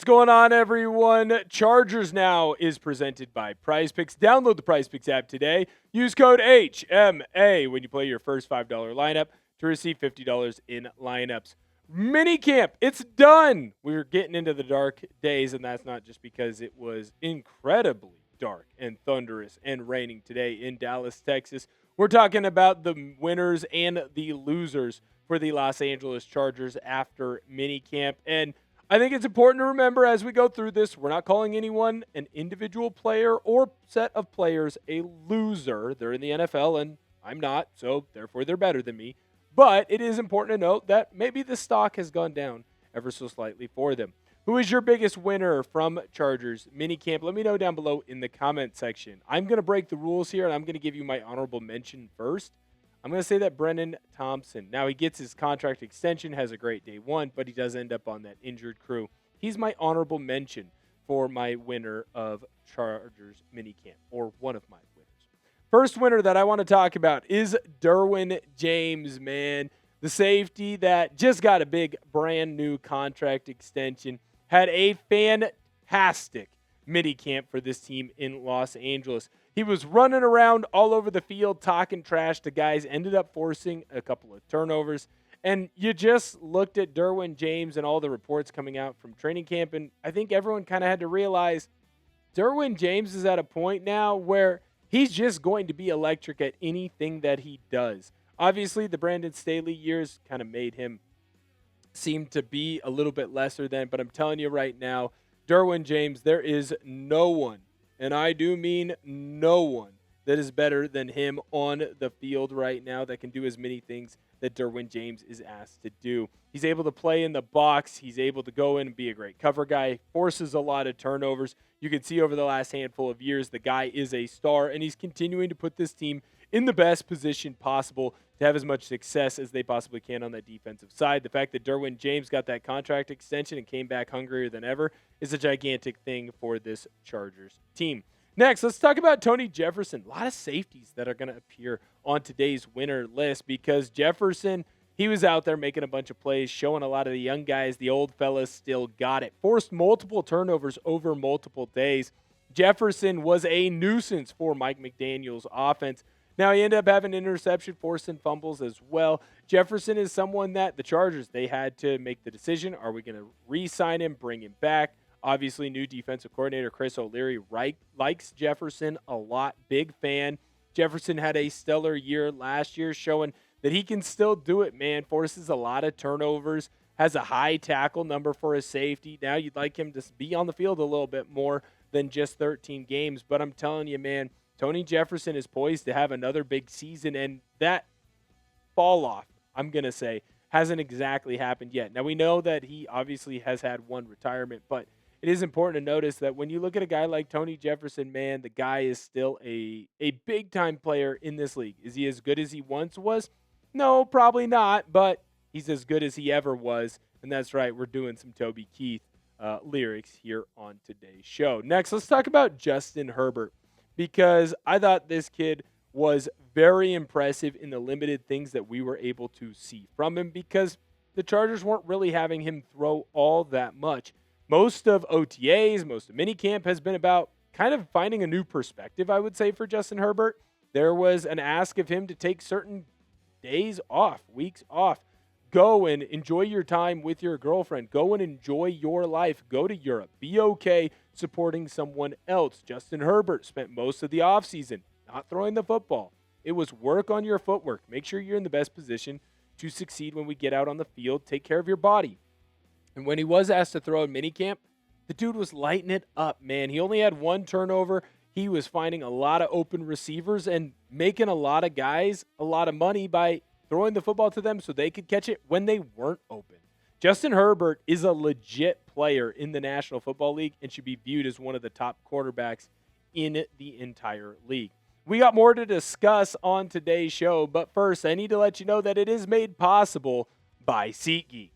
What's going on, everyone? Chargers Now is presented by Prize Picks. Download the Prize Picks app today. Use code HMA when you play your first $5 lineup to receive $50 in lineups. Minicamp, it's done. We're getting into the dark days, and that's not just because it was incredibly dark and thunderous and raining today in Dallas, Texas. We're talking about the winners and the losers for the Los Angeles Chargers after minicamp. And I think it's important to remember as we go through this, we're not calling anyone an individual player or set of players a loser. They're in the NFL, and I'm not, so therefore they're better than me. But it is important to note that maybe the stock has gone down ever so slightly for them. Who is your biggest winner from Chargers minicamp? Let me know down below in the comment section. I'm going to break the rules here, and I'm going to give you my honorable mention first. I'm going to say that Brennan Thompson. Now, he gets his contract extension, has a great day one, but he does end up on that injured crew. He's my honorable mention for my winner of Chargers minicamp, or one of my winners. First winner that I want to talk about is Derwin James, man. The safety that just got a big brand new contract extension. Had a fantastic minicamp for this team in Los Angeles. He was running around all over the field talking trash to guys, ended up forcing a couple of turnovers. And you just looked at Derwin James and all the reports coming out from training camp, and I think everyone kind of had to realize Derwin James is at a point now where he's just going to be electric at anything that he does. Obviously, the Brandon Staley years kind of made him seem to be a little bit lesser than, but I'm telling you right now, Derwin James, there is no one, and I do mean no one, that is better than him on the field right now that can do as many things that Derwin James is asked to do. He's able to play in the box. He's able to go in and be a great cover guy, forces a lot of turnovers. You can see over the last handful of years, the guy is a star, and he's continuing to put this team in the best position possible to have as much success as they possibly can on that defensive side. The fact that Derwin James got that contract extension and came back hungrier than ever is a gigantic thing for this Chargers team. Next, let's talk about Tony Jefferson. A lot of safeties that are going to appear on today's winner list because Jefferson, he was out there making a bunch of plays, showing a lot of the young guys, the old fellas still got it. Forced multiple turnovers over multiple days. Jefferson was a nuisance for Mike McDaniel's offense. Now, he ended up having an interception, forcing fumbles as well. Jefferson is someone that the Chargers, they had to make the decision. Are we going to re-sign him, bring him back? Obviously, new defensive coordinator Chris O'Leary likes Jefferson a lot. Big fan. Jefferson had a stellar year last year, showing that he can still do it, man. Forces a lot of turnovers, has a high tackle number for a safety. Now you'd like him to be on the field a little bit more than just 13 games. But I'm telling you, man, Tony Jefferson is poised to have another big season, and that fall off, I'm going to say, hasn't exactly happened yet. Now, we know that he obviously has had one retirement, but it is important to notice that when you look at a guy like Tony Jefferson, man, the guy is still a big-time player in this league. Is he as good as he once was? No, probably not, but he's as good as he ever was, and that's right, we're doing some Toby Keith lyrics here on today's show. Next, let's talk about Justin Herbert, because I thought this kid was very impressive in the limited things that we were able to see from him because the Chargers weren't really having him throw all that much. Most of OTAs, most of minicamp has been about kind of finding a new perspective, I would say, for Justin Herbert. There was an ask of him to take certain days off, weeks off. Go and enjoy your time with your girlfriend. Go and enjoy your life. Go to Europe. Be okay supporting someone else. Justin Herbert spent most of the offseason not throwing the football. It was work on your footwork. Make sure you're in the best position to succeed when we get out on the field. Take care of your body. And when he was asked to throw in minicamp, the dude was lighting it up, man. He only had one turnover. He was finding a lot of open receivers and making a lot of guys a lot of money by throwing the football to them so they could catch it when they weren't open. Justin Herbert is a legit player in the National Football League and should be viewed as one of the top quarterbacks in the entire league. We got more to discuss on today's show, but first, I need to let you know that it is made possible by SeatGeek.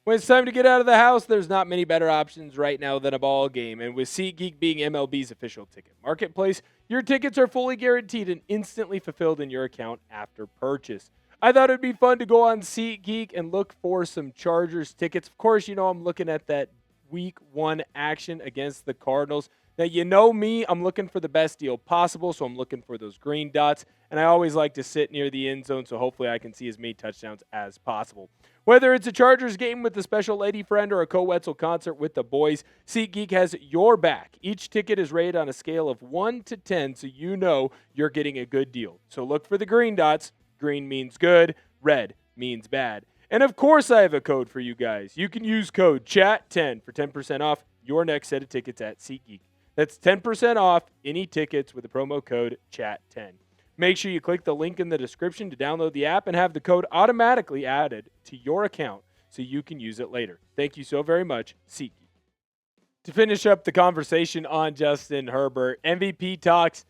When it's time to get out of the house, there's not many better options right now than a ball game. And with SeatGeek being MLB's official ticket marketplace, your tickets are fully guaranteed and instantly fulfilled in your account after purchase. I thought it'd be fun to go on SeatGeek and look for some Chargers tickets. Of course, you know I'm looking at that week 1 action against the Cardinals. Now, you know me, I'm looking for the best deal possible, so I'm looking for those green dots, and I always like to sit near the end zone, so hopefully I can see as many touchdowns as possible. Whether it's a Chargers game with a special lady friend or a Co-Wetzel concert with the boys, SeatGeek has your back. Each ticket is rated on a scale of 1 to 10, so you know you're getting a good deal. So look for the green dots. Green means good, red means bad. And of course I have a code for you guys. You can use code CHAT10 for 10% off your next set of tickets at SeatGeek. That's 10% off any tickets with the promo code CHAT10. Make sure you click the link in the description to download the app and have the code automatically added to your account so you can use it later. Thank you so very much, SeatGeek. To finish up the conversation on Justin Herbert, MVP talks,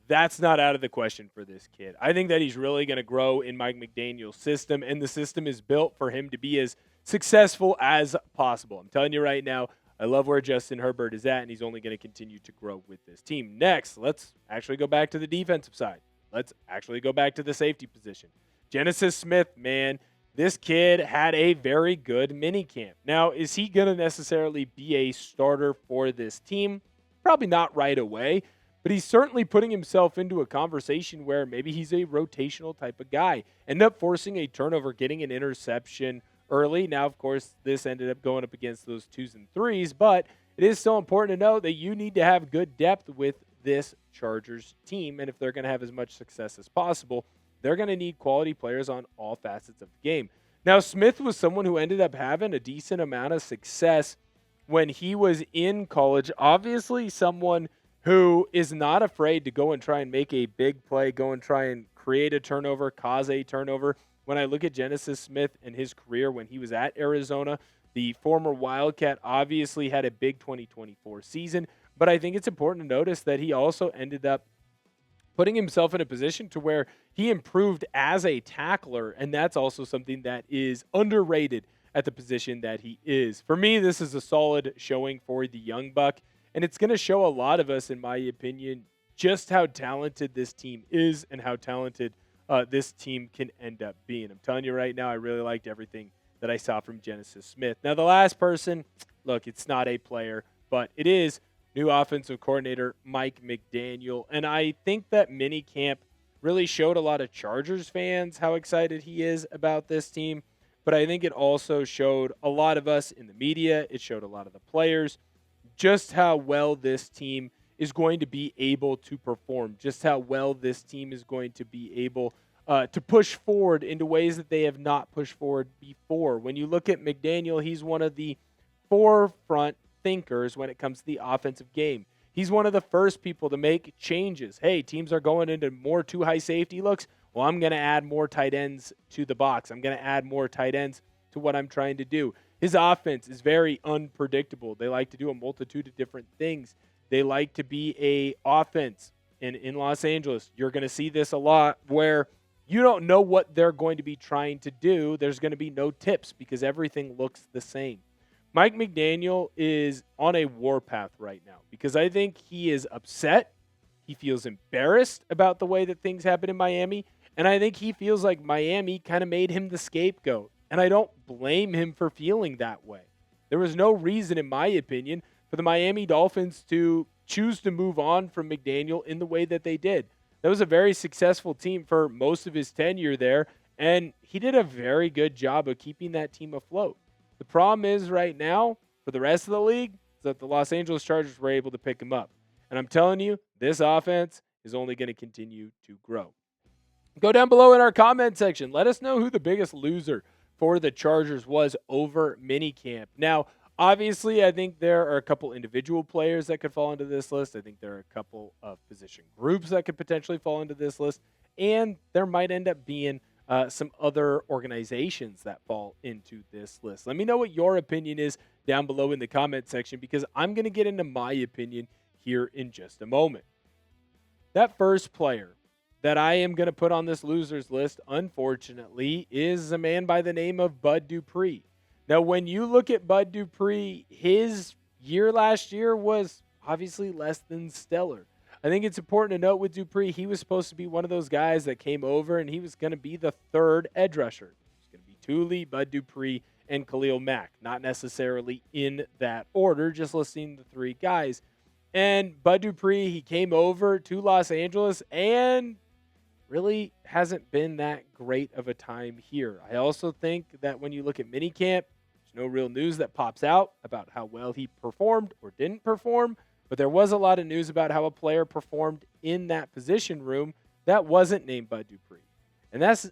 that's not out of the question for this kid. I think that he's really going to grow in Mike McDaniel's system, and the system is built for him to be as successful as possible. I'm telling you right now, I love where Justin Herbert is at, and he's only going to continue to grow with this team. Next, let's actually go back to the defensive side. Let's actually go back to the safety position. Genesis Smith, man, this kid had a very good minicamp. Now, is he going to necessarily be a starter for this team? Probably not right away, but he's certainly putting himself into a conversation where maybe he's a rotational type of guy. Ended up forcing a turnover, getting an interception early. Now, of course, this ended up going up against those 2s and 3s, but it is still important to know that you need to have good depth with this Chargers team, and if they're going to have as much success as possible, they're going to need quality players on all facets of the game. Now, Smith was someone who ended up having a decent amount of success when he was in college. Obviously, someone who is not afraid to go and try and make a big play, go and try and create a turnover, cause a turnover. When I look at Genesis Smith and his career when he was at Arizona, the former Wildcat obviously had a big 2024 season, but I think it's important to notice that he also ended up putting himself in a position to where he improved as a tackler, and that's also something that is underrated at the position that he is. For me, this is a solid showing for the young buck, and it's going to show a lot of us, in my opinion, just how talented this team is and how talented this team can end up being. I'm telling you right now, I really liked everything that I saw from Genesis Smith. Now, the last person, look, it's not a player, but it is new offensive coordinator Mike McDaniel. And I think that minicamp really showed a lot of Chargers fans how excited he is about this team. But I think it also showed a lot of us in the media. It showed a lot of the players just how well this team is going to be able to perform, just how well this team is going to be able to push forward into ways that they have not pushed forward before. When you look at McDaniel, he's one of the forefront thinkers when it comes to the offensive game. He's one of the first people to make changes. Hey, teams are going into more too high safety looks. Well, I'm going to add more tight ends to the box. I'm going to add more tight ends to what I'm trying to do. His offense is very unpredictable. They like to do a multitude of different things. They like to be a offense. And in Los Angeles, you're going to see this a lot where you don't know what they're going to be trying to do. There's going to be no tips because everything looks the same. Mike McDaniel is on a warpath right now because I think he is upset. He feels embarrassed about the way that things happen in Miami. And I think he feels like Miami kind of made him the scapegoat. And I don't blame him for feeling that way. There was no reason, in my opinion, for the Miami Dolphins to choose to move on from McDaniel in the way that they did. That was a very successful team for most of his tenure there, and he did a very good job of keeping that team afloat. The problem is right now, for the rest of the league, is that the Los Angeles Chargers were able to pick him up. And I'm telling you, this offense is only going to continue to grow. Go down below in our comment section. Let us know who the biggest loser for the Chargers was over minicamp. Now, obviously, I think there are a couple individual players that could fall into this list. I think there are a couple of position groups that could potentially fall into this list. And there might end up being some other organizations that fall into this list. Let me know what your opinion is down below in the comment section because I'm going to get into my opinion here in just a moment. That first player that I am going to put on this losers list, unfortunately, is a man by the name of Bud Dupree. Now, when you look at Bud Dupree, his year last year was obviously less than stellar. I think it's important to note with Dupree, he was supposed to be one of those guys that came over and he was going to be the third edge rusher. It was going to be Thule, Bud Dupree, and Khalil Mack. Not necessarily in that order, just listing the three guys. And Bud Dupree, he came over to Los Angeles and really hasn't been that great of a time here. I also think that when you look at minicamp, there's no real news that pops out about how well he performed or didn't perform, but there was a lot of news about how a player performed in that position room that wasn't named Bud Dupree. And that's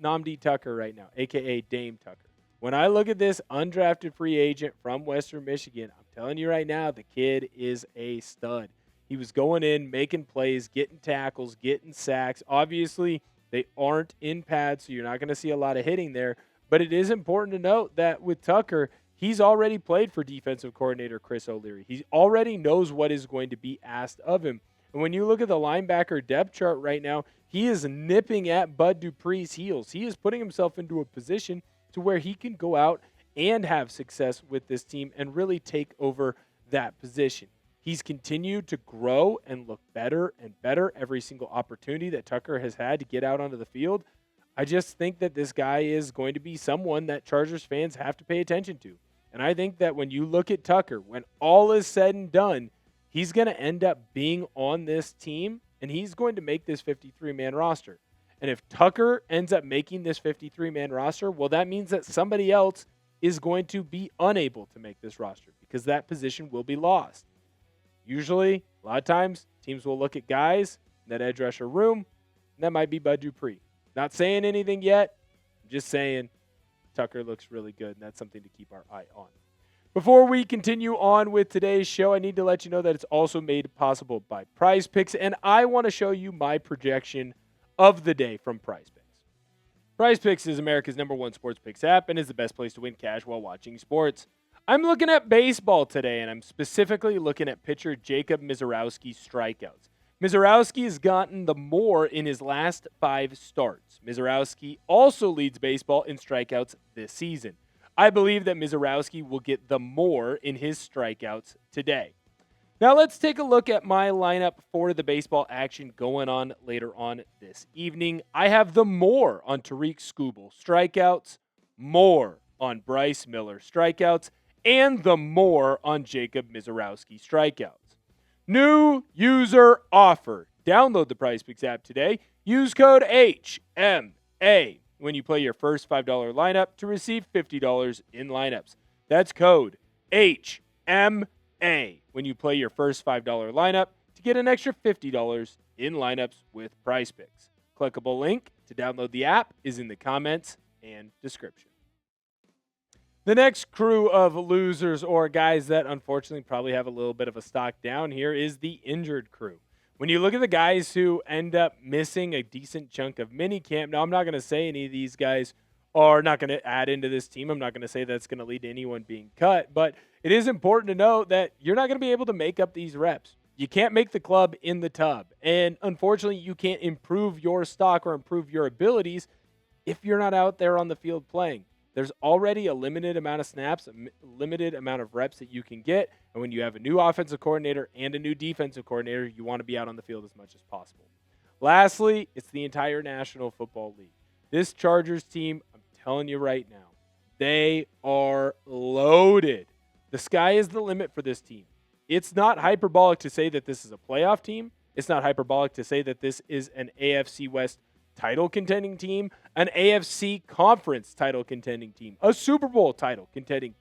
Namdi Tucker right now, a.k.a. Dame Tucker. When I look at this undrafted free agent from Western Michigan, I'm telling you right now, the kid is a stud. He was going in, making plays, getting tackles, getting sacks. Obviously, they aren't in pads, so you're not going to see a lot of hitting there. But it is important to note that with Tucker, he's already played for defensive coordinator Chris O'Leary. He already knows what is going to be asked of him. And when you look at the linebacker depth chart right now, he is nipping at Bud Dupree's heels. He is putting himself into a position to where he can go out and have success with this team and really take over that position. He's continued to grow and look better and better every single opportunity that Tucker has had to get out onto the field. I just think that this guy is going to be someone that Chargers fans have to pay attention to. And I think that when you look at Tucker, when all is said and done, he's going to end up being on this team, and he's going to make this 53-man roster. And if Tucker ends up making this 53-man roster, well, that means that somebody else is going to be unable to make this roster because that position will be lost. Usually, a lot of times, teams will look at guys in that edge rusher room, and that might be Bud Dupree. Not saying anything yet. I'm just saying Tucker looks really good, and that's something to keep our eye on. Before we continue on with today's show, I need to let you know that it's also made possible by Prize Picks, and I want to show you my projection of the day from Prize Picks. Prize Picks is America's #1 sports picks app and is the best place to win cash while watching sports. I'm looking at baseball today, and I'm specifically looking at pitcher Jacob Misiorowski's strikeouts. Misiorowski has gotten the more in his last 5 starts. Misiorowski also leads baseball in strikeouts this season. I believe that Misiorowski will get the more in his strikeouts today. Now let's take a look at my lineup for the baseball action going on later on this evening. I have the more on Tariq Skubal strikeouts, more on Bryce Miller strikeouts, and the more on Jacob Misiorowski strikeouts. New user offer. Download the PrizePicks app today. Use code HMA when you play your first $5 lineup to receive $50 in lineups. That's code HMA when you play your first $5 lineup to get an extra $50 in lineups with PrizePicks. Clickable link to download the app is in the comments and description. The next crew of losers or guys that unfortunately probably have a little bit of a stock down here is the injured crew. When you look at the guys who end up missing a decent chunk of minicamp, now I'm not going to say any of these guys are not going to add into this team. I'm not going to say that's going to lead to anyone being cut, but it is important to know that you're not going to be able to make up these reps. You can't make the club in the tub, and unfortunately you can't improve your stock or improve your abilities if you're not out there on the field playing. There's already a limited amount of snaps, a limited amount of reps that you can get. And when you have a new offensive coordinator and a new defensive coordinator, you want to be out on the field as much as possible. Lastly, it's the entire National Football League. This Chargers team, I'm telling you right now, they are loaded. The sky is the limit for this team. It's not hyperbolic to say that this is a playoff team. It's not hyperbolic to say that this is an AFC West title contending team, an AFC conference title contending team, a Super Bowl title contending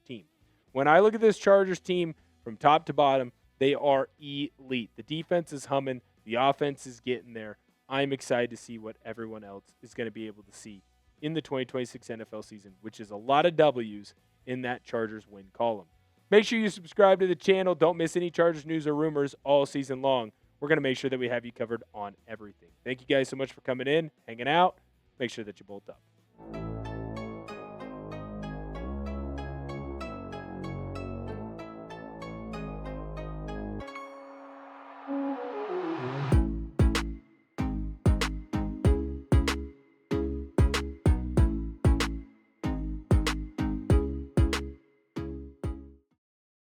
team. When I look at this Chargers team from top to bottom, they are elite. The defense is humming. The offense is getting there. I'm excited to see what everyone else is going to be able to see in the 2026 NFL season, which is a lot of W's in that Chargers win column. Make sure you subscribe to the channel. Don't miss any Chargers news or rumors all season long. We're going to make sure that we have you covered on everything. Thank you guys so much for coming in, hanging out. Make sure that you bolt up.